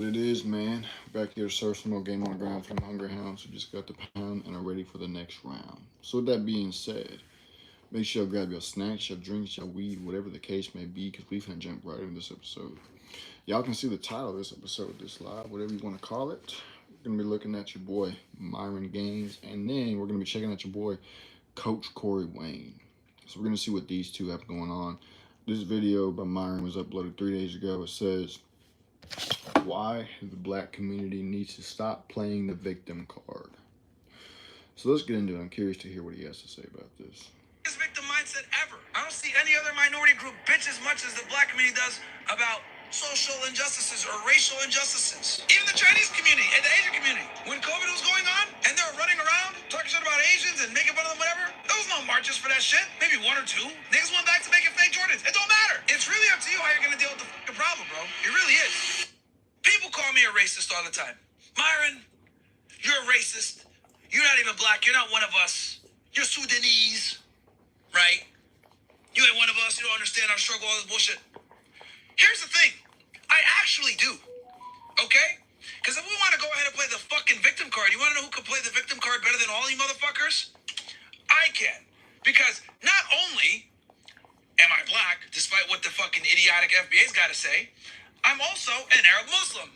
It is, man. Back here to serve some more game on the ground from Hungry Hounds who just got the pound and are ready for the next round. So, with that being said, make sure you grab your snacks, your drinks, your weed, whatever the case may be, because we finna jump right into this episode. Y'all can see the title of this episode, this live, whatever you want to call it. We're gonna be looking at your boy Myron Gaines, and then we're gonna be checking out your boy Coach Corey Wayne. So we're gonna see what these two have going on. This video by Myron was uploaded 3 days ago. It says why the black community needs to stop playing the victim card. So let's get into it. I'm curious to hear what he has to say about this. Victim mindset ever. I don't see any other minority group bitch as much as the black community does about social injustices or racial injustices. Even the Chinese community and the Asian community. When COVID was going on and they were running around talking shit about Asians and making fun of them, whatever, there was no marches for that shit. Maybe one or two. Niggas went back to making fake Jordans. It don't matter. It's really up to you how you're gonna deal with the fucking problem, bro. It really is. People call me a racist all the time. Myron, you're a racist. You're not even black. You're not one of us. You're Sudanese. Right? You ain't one of us. You don't understand our struggle, all this bullshit. Here's the thing. I actually do. Okay? Because if we want to go ahead and play the fucking victim card, you want to know who can play the victim card better than all you motherfuckers? I can. Because not only am I black, despite what the fucking idiotic FBA's got to say, I'm also an Arab Muslim.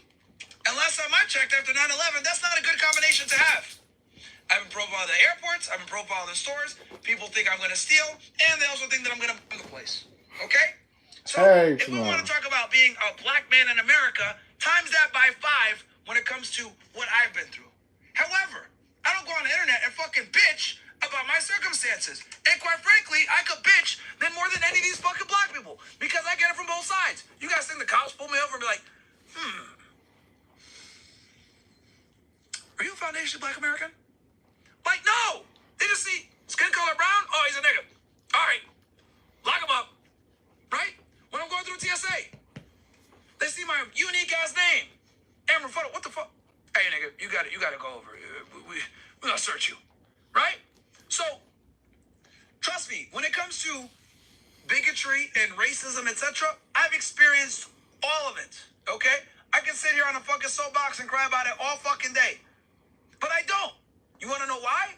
And last time I checked after 9/11, that's not a good combination to have. I've been profiled at airports. I've been profiled in stores. People think I'm going to steal, and they also think that I'm going to bomb the place. Okay? So if we want to talk about being a black man in America, times that by 5 when it comes to what I've been through. However, I don't go on the internet and fucking bitch about my circumstances. And quite frankly, I could bitch than more than any of these fucking black people because I get it from both sides. You guys think the cops pull me over and be like, are you a foundation black American? Like, no! They just see skin color brown. Oh, he's a nigga. All right. Lock him up. Right? When I'm going through TSA, they see my unique ass name. Amber photo. What the fuck? Hey, nigga, you got to go over. We're going to search you. Right? So, trust me, when it comes to bigotry and racism, etc., I've experienced all of it. Okay? I can sit here on a fucking soapbox and cry about it all fucking day. But I don't. You want to know why?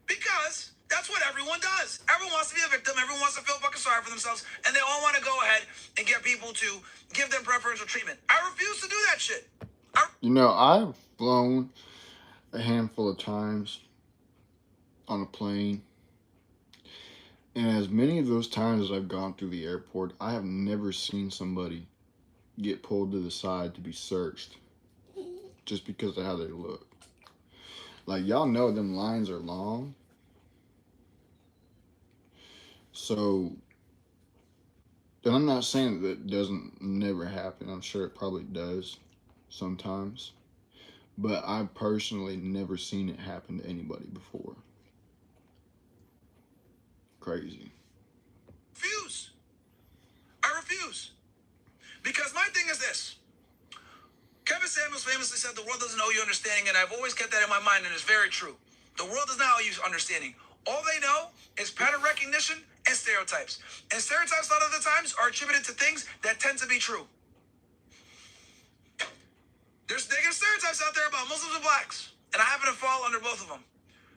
Because that's what everyone does. Everyone wants to be a victim. Everyone wants to feel fucking sorry for themselves. And they all want to go ahead and get people to give them preferential treatment. I refuse to do that shit. I've flown a handful of times on a plane. And as many of those times as I've gone through the airport, I have never seen somebody get pulled to the side to be searched just because of how they look. Like, y'all know them lines are long. So, and I'm not saying that doesn't never happen. I'm sure it probably does sometimes. But I've personally never seen it happen to anybody before. Crazy. I refuse. Because my thing is this. Kevin Samuels famously said the world doesn't owe you understanding, and I've always kept that in my mind, and it's very true. The world does not owe you understanding. All they know is pattern recognition and stereotypes. And stereotypes, a lot of the times, are attributed to things that tend to be true. There's negative stereotypes out there about Muslims and blacks, and I happen to fall under both of them.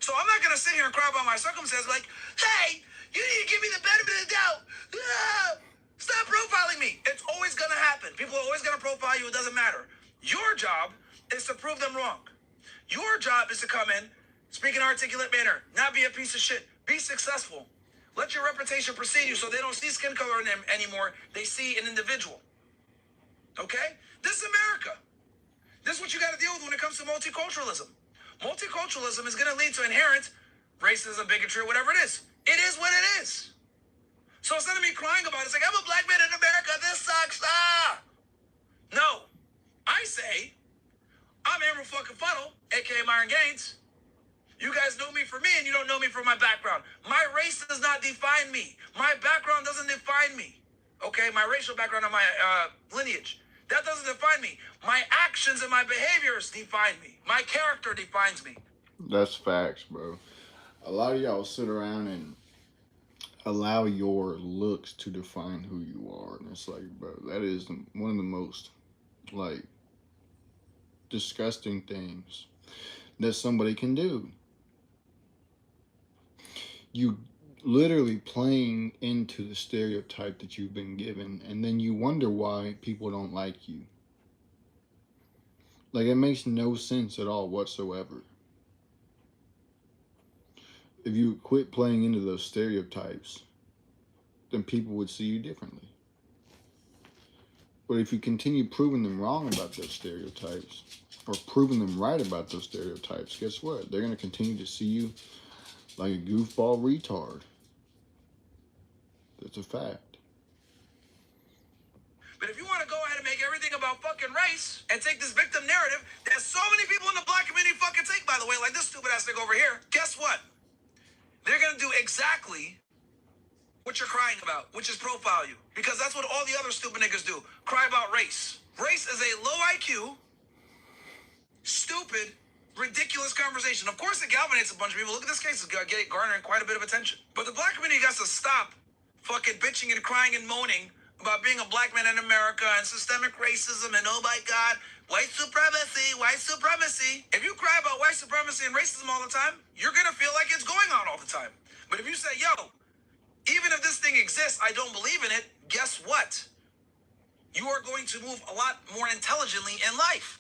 So I'm not going to sit here and cry about my circumstances like, hey, you need to give me the benefit of the doubt. Stop profiling me. It's always going to happen. People are always going to profile you. It doesn't matter. Your job is to prove them wrong. Your job is to come in, speak in an articulate manner, not be a piece of shit. Be successful. Let your reputation precede you so they don't see skin color in them anymore. They see an individual. Okay? This is America. This is what you got to deal with when it comes to multiculturalism. Multiculturalism is going to lead to inherent racism, bigotry, or whatever it is. It is what it is. So instead of me crying about it, it's like, I'm a black man in America. This sucks. No. I say, I'm Amber fucking Funnel, a.k.a. Myron Gaines. You guys know me for me, and you don't know me for my background. My race does not define me. My background doesn't define me. Okay? My racial background and my lineage. That doesn't define me. My actions and my behaviors define me. My character defines me. That's facts, bro. A lot of y'all sit around and allow your looks to define who you are. And it's like, bro, that is one of the most, like, disgusting things that somebody can do. You literally playing into the stereotype that you've been given, and then you wonder why people don't like you. Like, it makes no sense at all whatsoever. If you quit playing into those stereotypes, then people would see you differently. But if you continue proving them wrong about those stereotypes, or proving them right about those stereotypes, guess what? They're going to continue to see you like a goofball retard. That's a fact. But if you want to go ahead and make everything about fucking race and take this victim narrative that so many people in the black community fucking take, by the way, like this stupid ass nigga over here, guess what? They're going to do exactly what you're crying about, which is profile you. Because that's what all the other stupid niggas do. Cry about race. Race is a low IQ, stupid, ridiculous conversation. Of course it galvanizes a bunch of people. Look at this case. It's garnering quite a bit of attention. But the black community has to stop fucking bitching and crying and moaning about being a black man in America and systemic racism and, oh my God, white supremacy, white supremacy. If you cry about white supremacy and racism all the time, you're going to feel like it's going on all the time. But if you say, yo, even if this thing exists, I don't believe in it, guess what? You are going to move a lot more intelligently in life.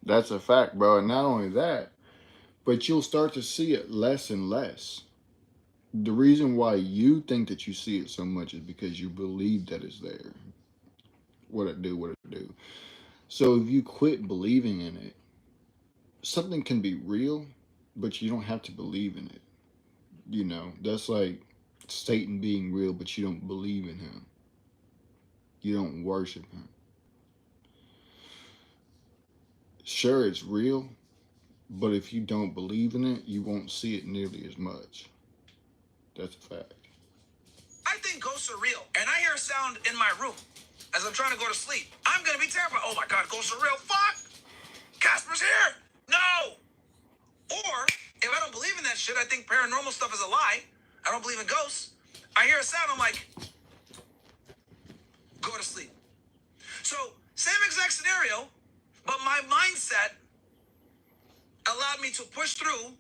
That's a fact, bro. And not only that, but you'll start to see it less and less. The reason why you think that you see it so much is because you believe that it's there. What it do. So if you quit believing in it, something can be real, but you don't have to believe in it. You know, that's like Satan being real, but you don't believe in him. You don't worship him. Sure, it's real, but if you don't believe in it, you won't see it nearly as much. That's a fact. I think ghosts are real, and I hear a sound in my room as I'm trying to go to sleep. I'm going to be terrified. Oh my God, ghosts are real. Fuck! Casper's here! No! Or, if I don't believe in that shit, I think paranormal stuff is a lie. I don't believe in ghosts. I hear a sound, I'm like, go to sleep. So, same exact scenario, but my mindset allowed me to push through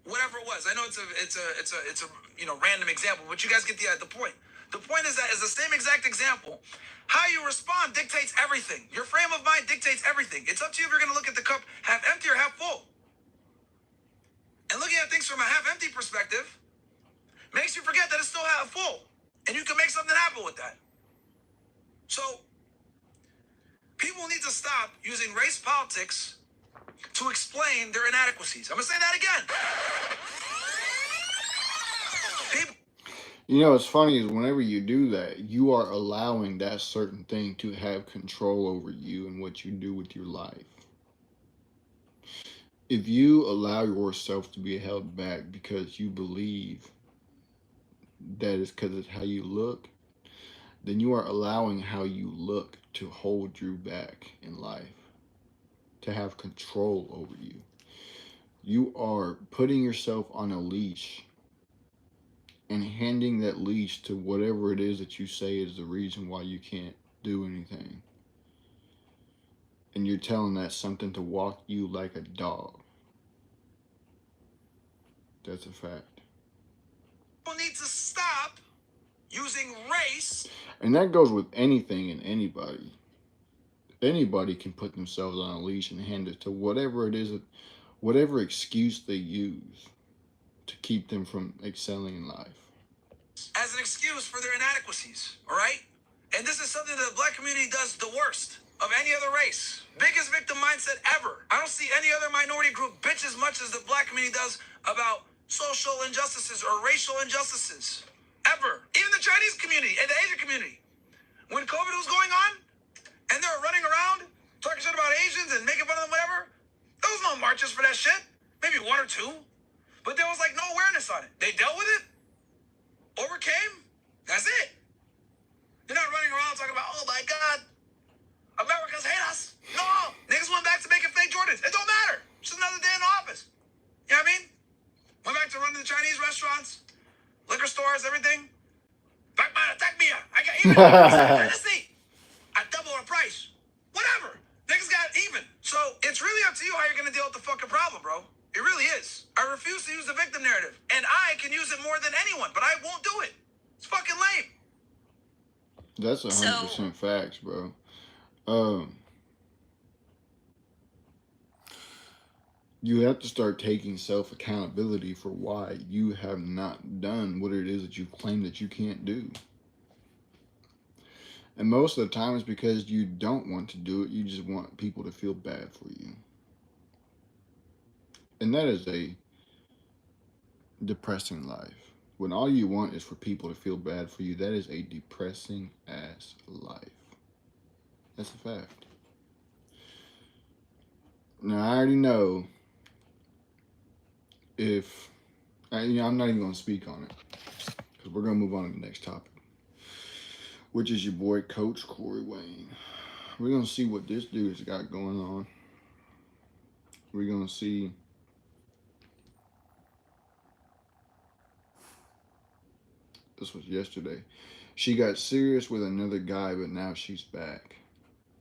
whatever it was. I know it's a random example, but you guys get the point. The point is that it's the same exact example. How you respond dictates everything. Your frame of mind dictates everything. It's up to you if you're going to look at the cup half empty or half full. And looking at things from a half empty perspective makes you forget that it's still half full. And you can make something happen with that. So, people need to stop using race politics to explain their inadequacies. I'm going to say that again. People. You know, what's funny is whenever you do that, you are allowing that certain thing to have control over you and what you do with your life. If you allow yourself to be held back because you believe that it's because it's how you look, then you are allowing how you look to hold you back in life, to have control over you. You are putting yourself on a leash and handing that leash to whatever it is that you say is the reason why you can't do anything. And you're telling that something to walk you like a dog. That's a fact. People need to stop using race. And that goes with anything and anybody. Anybody can put themselves on a leash and hand it to whatever it is, whatever excuse they use to keep them from excelling in life. As an excuse for their inadequacies, all right? And this is something that the black community does the worst of any other race. Biggest victim mindset ever. I don't see any other minority group bitch as much as the black community does about social injustices or racial injustices. Ever. Even the Chinese community and the Asian community. When COVID was going on, and they were running around talking shit about Asians and making fun of them, whatever, there was no marches for that shit. Maybe one or two. But there was like no awareness on it. They dealt with it, overcame, that's it. They're not running around talking about, oh my God, Americans hate us. No, niggas went back to making fake Jordans. It don't matter. It's just another day in the office. You know what I mean? Went back to running the Chinese restaurants, liquor stores, everything. Back man, attack me. I got even. Let's see. I double the price. Whatever. Niggas got even. So to deal with the fucking problem, bro. It really is. I refuse to use the victim narrative. And I can use it more than anyone, but I won't do it. It's fucking lame. That's 100% facts, bro. You have to start taking self-accountability for why you have not done what it is that you claim that you can't do. And most of the time it's because you don't want to do it. You just want people to feel bad for you. And that is a depressing life. When all you want is for people to feel bad for you, that is a depressing ass life. That's a fact. Now, I already know if, I'm not even going to speak on it, because we're going to move on to the next topic, which is your boy, Coach Corey Wayne. We're going to see what this dude's got going on. We're going to see this was yesterday. She got serious with another guy, but now she's back.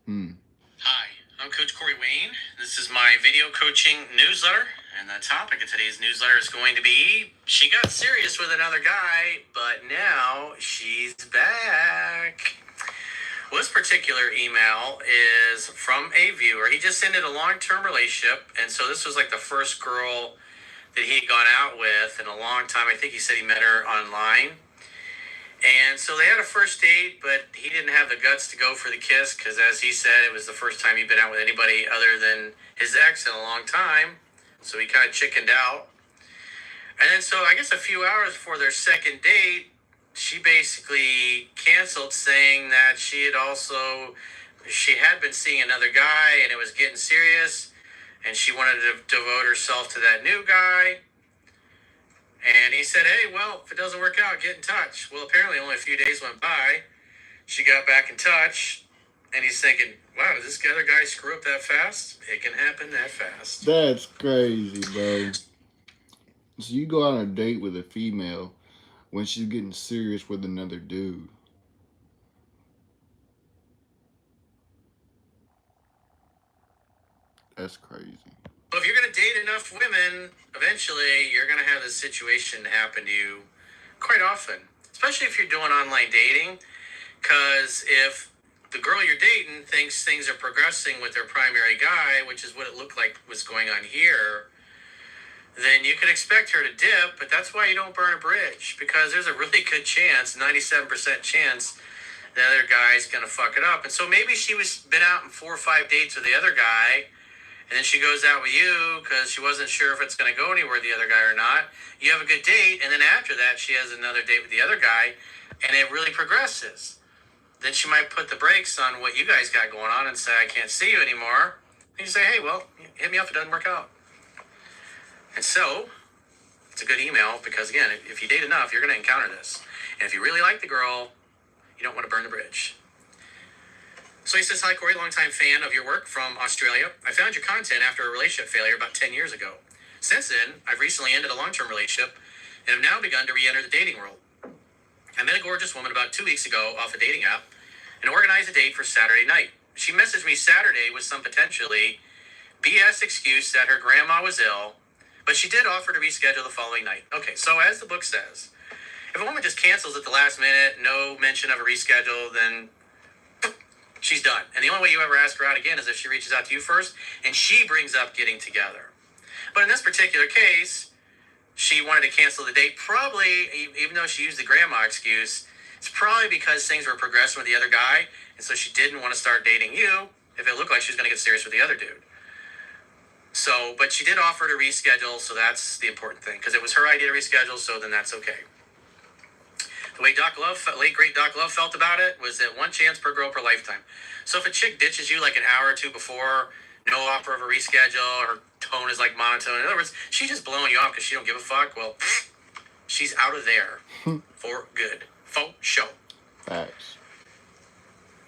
Hi, I'm Coach Corey Wayne. This is my video coaching newsletter, and the topic of today's newsletter is going to be, she got serious with another guy, but now she's back. Well, this particular email is from a viewer. He just ended a long-term relationship, and so this was like the first girl that he'd gone out with in a long time. I think he said he met her online. And so they had a first date, but he didn't have the guts to go for the kiss because, as he said, it was the first time he'd been out with anybody other than his ex in a long time. So he kind of chickened out. And then so I guess a few hours before their second date, she basically canceled, saying that she had been seeing another guy and it was getting serious. And she wanted to devote herself to that new guy. And he said, hey, well, if it doesn't work out, get in touch. Well, apparently only a few days went by. She got back in touch. And he's thinking, wow, did this other guy screw up that fast? It can happen that fast. That's crazy, bro. So you go out on a date with a female when she's getting serious with another dude. That's crazy. Well, if you're going to date enough women, eventually you're going to have this situation happen to you quite often, especially if you're doing online dating, because if the girl you're dating thinks things are progressing with their primary guy, which is what it looked like was going on here, then you can expect her to dip, but that's why you don't burn a bridge, because there's a really good chance, 97% chance, the other guy's going to fuck it up. And so maybe she was been out on 4 or 5 dates with the other guy, and then she goes out with you because she wasn't sure if it's going to go anywhere with the other guy or not. You have a good date, and then after that, she has another date with the other guy, and it really progresses. Then she might put the brakes on what you guys got going on and say, I can't see you anymore. And you say, hey, well, hit me up if it doesn't work out. And so, it's a good email because, again, if you date enough, you're going to encounter this. And if you really like the girl, you don't want to burn the bridge. So he says, hi, Corey, longtime fan of your work from Australia. I found your content after a relationship failure about 10 years ago. Since then, I've recently ended a long-term relationship and have now begun to re-enter the dating world. I met a gorgeous woman about 2 weeks ago off a dating app and organized a date for Saturday night. She messaged me Saturday with some potentially BS excuse that her grandma was ill, but she did offer to reschedule the following night. Okay, so as the book says, if a woman just cancels at the last minute, no mention of a reschedule, then she's done. And the only way you ever ask her out again is if she reaches out to you first and she brings up getting together. But in this particular case, she wanted to cancel the date, probably, even though she used the grandma excuse, it's probably because things were progressing with the other guy, and so she didn't want to start dating you if it looked like she was going to get serious with the other dude. So, but she did offer to reschedule, so that's the important thing, because it was her idea to reschedule, so then that's okay. The way late great Doc Love felt about it was that one chance per girl per lifetime. So if a chick ditches you like an hour or two before, no offer of a reschedule, her tone is like monotone. In other words, she's just blowing you off because she don't give a fuck. Well, she's out of there for good. Faux show. Facts.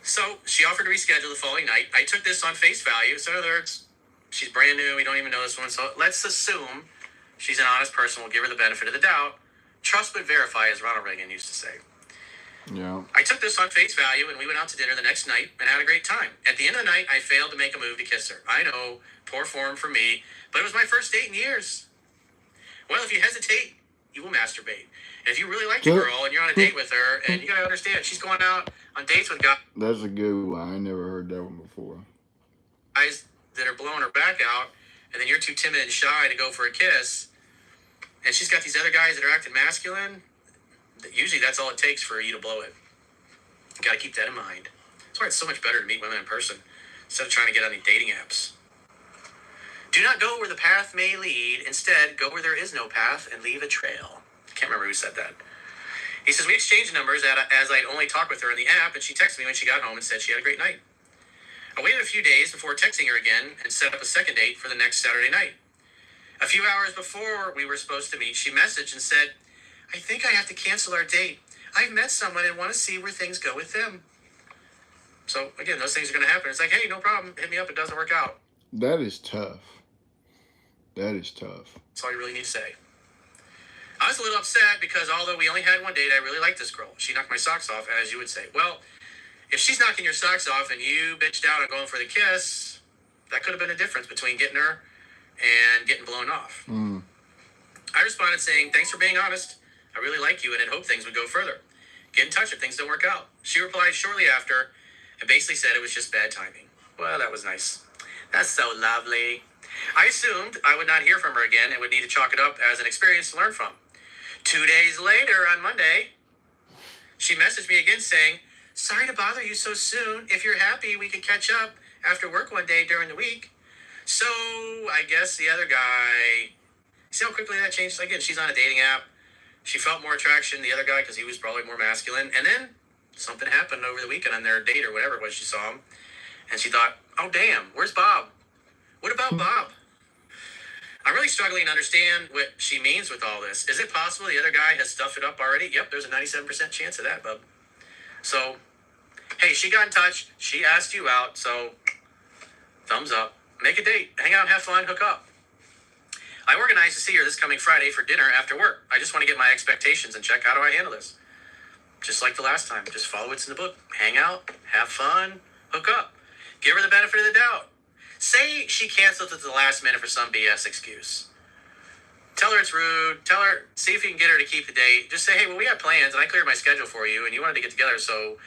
So she offered to reschedule the following night. I took this on face value. So in other words, she's brand new. We don't even know this one. So let's assume she's an honest person. We'll give her the benefit of the doubt. Trust but verify, as Ronald Reagan used to say. Yeah. I took this on face value, and we went out to dinner the next night and had a great time. At the end of the night, I failed to make a move to kiss her. I know, poor form for me, but it was my first date in years. Well, if you hesitate, you will masturbate. And if you really like the girl and you're on a date with her, and you gotta understand, she's going out on dates with That's a good one. I never heard that one before. guys that are blowing her back out, and then you're too timid and shy to go for a kiss, and she's got these other guys that are acting masculine. Usually that's all it takes for you to blow it. You gotta keep that in mind. That's why it's so much better to meet women in person instead of trying to get on these dating apps. Do not go where the path may lead. Instead, go where there is no path and leave a trail. I can't remember who said that. He says, we exchanged numbers as I'd only talked with her in the app, and she texted me when she got home and said she had a great night. I waited a few days before texting her again and set up a second date for the next Saturday night. A few hours before we were supposed to meet, she messaged and said, I think I have to cancel our date. I've met someone and want to see where things go with them. So, again, those things are going to happen. It's like, hey, no problem. Hit me up. It doesn't work out. That is tough. That is tough. That's all you really need to say. I was a little upset because although we only had one date, I really liked this girl. She knocked my socks off, as you would say. Well, if she's knocking your socks off and you bitched out on going for the kiss, that could have been a difference between getting her and getting blown off. I responded saying, thanks for being honest. I really like you and had hoped things would go further. Get in touch if things don't work out. She replied shortly after and basically said it was just bad timing. Well, that was nice. That's so lovely. I assumed I would not hear from her again and would need to chalk it up as an experience to learn from. 2 days later, on Monday, she messaged me again saying, sorry to bother you so soon. If you're happy, we can catch up after work one day during the week. So I guess the other guy, see how quickly that changed? Again, she's on a dating app. She felt more attraction to the other guy because he was probably more masculine. And then something happened over the weekend on their date or whatever it was. She saw him and she thought, oh, damn, where's Bob? What about Bob? I'm really struggling to understand what she means with all this. Is it possible the other guy has stuffed it up already? Yep, there's a 97% chance of that, bub. So, hey, she got in touch. She asked you out. So, thumbs up. Make a date. Hang out, have fun, hook up. I organized to see her this coming Friday for dinner after work. I just want to get my expectations and check how do I handle this. Just like the last time. Just follow what's in the book. Hang out, have fun, hook up. Give her the benefit of the doubt. Say she canceled at the last minute for some BS excuse. Tell her it's rude. Tell her, see if you can get her to keep the date. Just say, hey, well, we had plans, and I cleared my schedule for you, and you wanted to get together, so,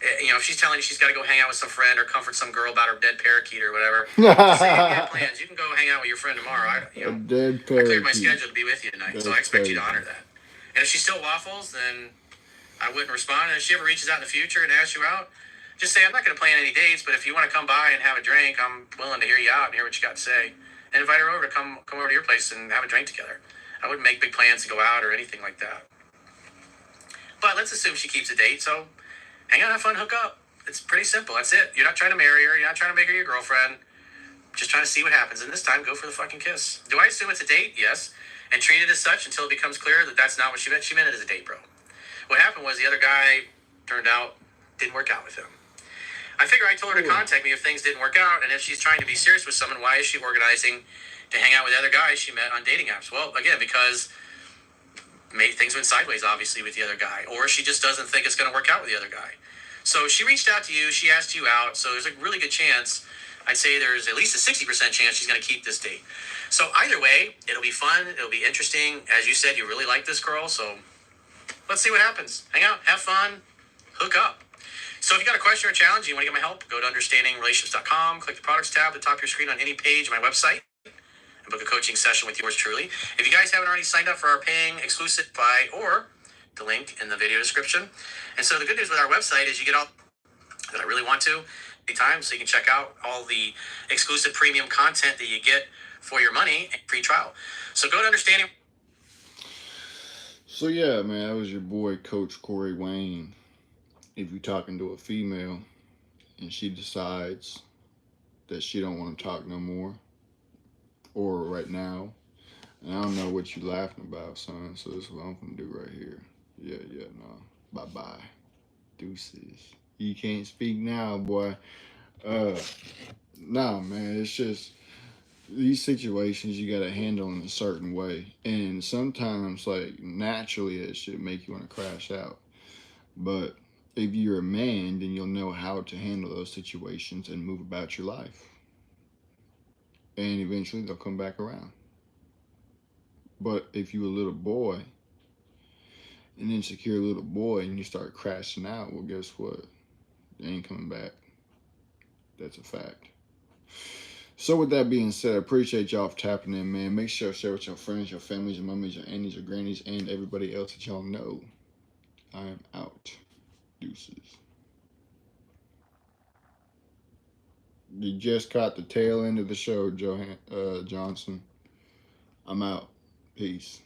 if she's telling you she's got to go hang out with some friend or comfort some girl about her dead parakeet or whatever, just say, hey, we had plans. You can go hang out with your friend tomorrow. I cleared my schedule to be with you tonight, so I expect you to honor that. And if she still waffles, then I wouldn't respond. And if she ever reaches out in the future and asks you out, just say, I'm not going to plan any dates, but if you want to come by and have a drink, I'm willing to hear you out and hear what you got to say. And invite her over to come over to your place and have a drink together. I wouldn't make big plans to go out or anything like that. But let's assume she keeps a date, so hang out, have fun, hook up. It's pretty simple. That's it. You're not trying to marry her. You're not trying to make her your girlfriend. Just trying to see what happens. And this time, go for the fucking kiss. Do I assume it's a date? Yes. And treat it as such until it becomes clear that that's not what she meant. She meant it as a date, bro. What happened was the other guy turned out didn't work out with him. I figure I told her to contact me if things didn't work out, and if she's trying to be serious with someone, why is she organizing to hang out with other guys she met on dating apps? Well, again, because things went sideways, obviously, with the other guy, or she just doesn't think it's going to work out with the other guy. So she reached out to you, she asked you out, so there's a really good chance, I'd say there's at least a 60% chance she's going to keep this date. So either way, it'll be fun, it'll be interesting. As you said, you really like this girl, so let's see what happens. Hang out, have fun, hook up. So if you got a question or a challenge, you want to get my help, go to understandingrelationships.com, click the products tab at the top of your screen on any page of my website, and book a coaching session with yours truly. If you guys haven't already signed up for our paying exclusive buy, or the link in the video description. And so the good news with our website is you get all that I really want to anytime, so you can check out all the exclusive premium content that you get for your money and free trial. So go to Understanding. So yeah, man, that was your boy, Coach Corey Wayne. If you're talking to a female and she decides that she don't want to talk no more, or right now, and I don't know what you laughing about, son, so this is what I'm gonna do right here. Yeah, no. Bye-bye. Deuces. You can't speak now, boy. Nah, man, it's just these situations you gotta handle in a certain way. And sometimes, like, naturally it should make you want to crash out. But If you're a man, then you'll know how to handle those situations and move about your life. And eventually they'll come back around. But if you're a little boy, an insecure little boy, and you start crashing out, well, guess what? They ain't coming back. That's a fact. So with that being said, I appreciate y'all for tapping in, man. Make sure to share with your friends, your families, your mummies, your aunties, your grannies, and everybody else that y'all know. I am out. Deuces. You just caught the tail end of the show, Johnson. I'm out. Peace.